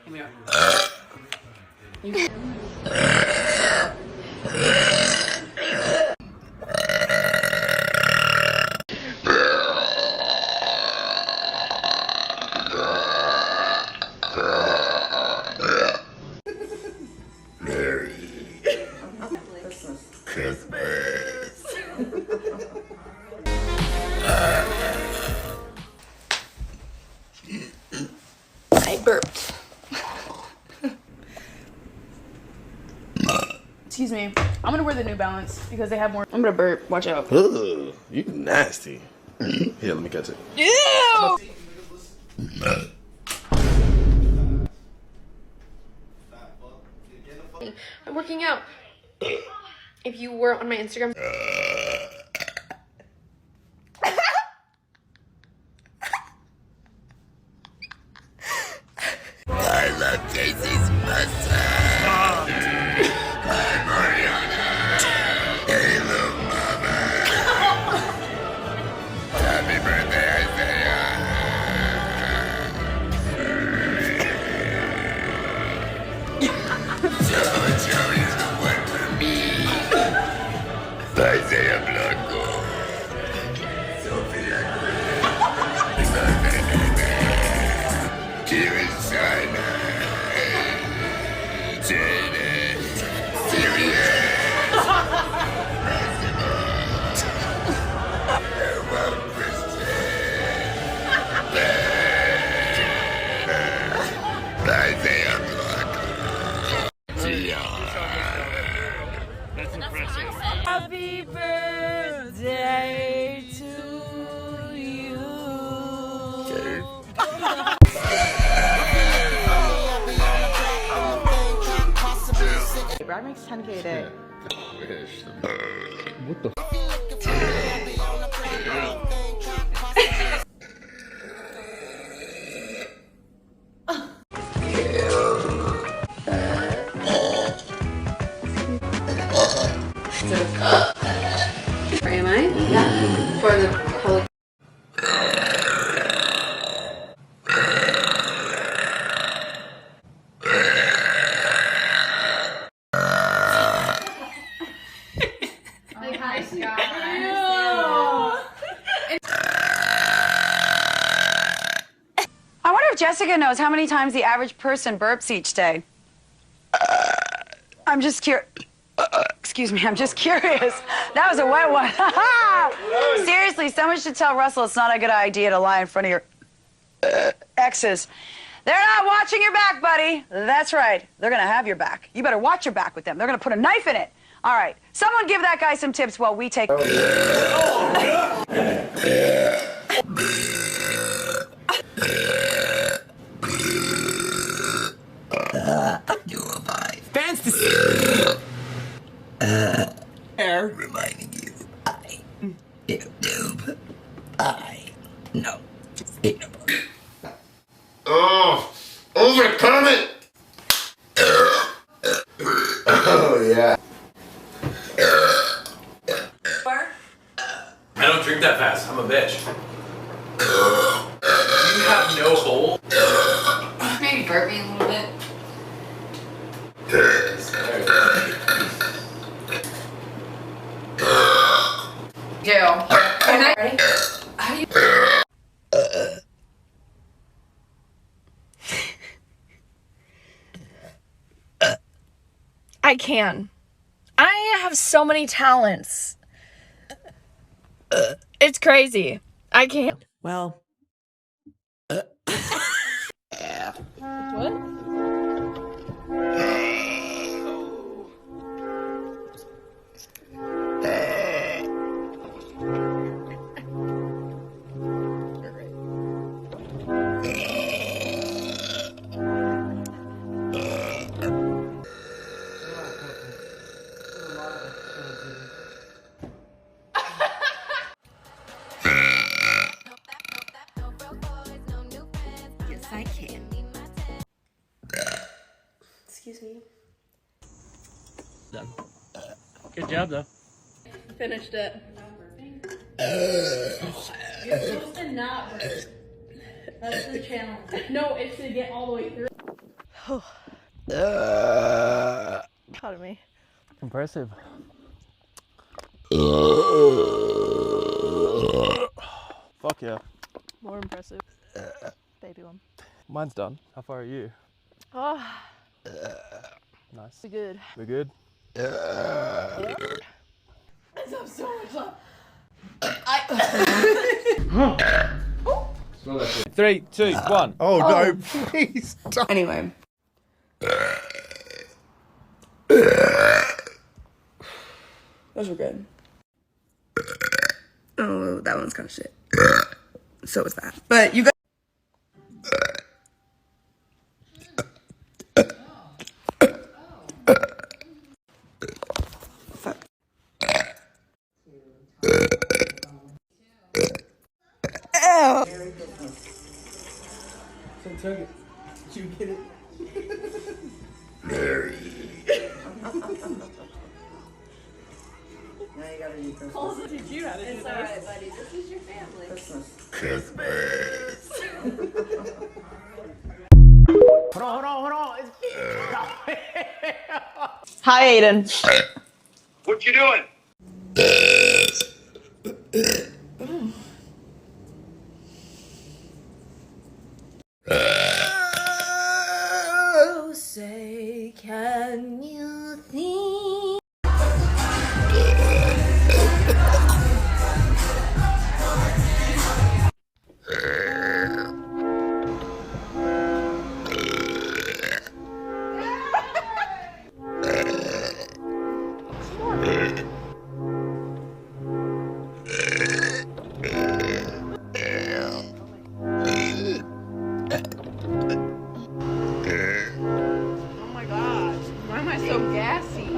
Come here. Merry Christmas. I burped. Excuse me. I'm gonna wear the New Balance because they have more. I'm gonna burp. Watch out. Ugh, you nasty. Here, let me catch it. Ew! I'm working out. If you were on my Instagram. I love Casey's massage. Hi, Mariana. Hey, little mama. Happy birthday, Isaiah. Joe is the one for me. Isaiah Blanco. Sophia Kira China. Jaden. Sirius. Well, Christian. Isaiah Blanco. That's impressive. Happy birthday to you. Brad makes 10K a day. What the Where am I? Yeah. For the public. I wonder if Jessica knows how many times the average person burps each day. I'm just curious. Excuse me, I'm just curious. That was a wet one. Seriously, someone should tell Russell it's not a good idea to lie in front of your exes. They're not watching your back, buddy. That's right. They're going to have your back. You better watch your back with them. They're going to put a knife in it. All right. Someone give that guy some tips while we take... You are my Fantasy. Air. reminding you, I am noob. I know. Oh, overcome it. Oh yeah. I don't drink that fast. I'm a bitch. You have no hole. Maybe burp me a little bit. Joe. Ready? How do you... I can. I have so many talents. It's crazy. I can't. Well... What? Yes, I can. Excuse me. Done. Good job, though. Finished it. You're supposed to not burp. That's the challenge. No, it's to get all the way through. Pardon me. Impressive. Fuck yeah. More impressive. Baby one. Mine's done. How far are you? Oh, Nice. we're good. We're good? Three, two, one. Oh, no, please don't. Anyway. Those were good. Oh, that one's kind of shit. So was that. But you guys. Fuck. Ew. Did you get it? Mary. Now you gotta eat Christmas. Did you have to do It's this? alright, buddy. This is your family. Christmas. Hold on. Hi, Aiden. What you doing? Oh, say, can you think? Oh my gosh. Why am I so gassy?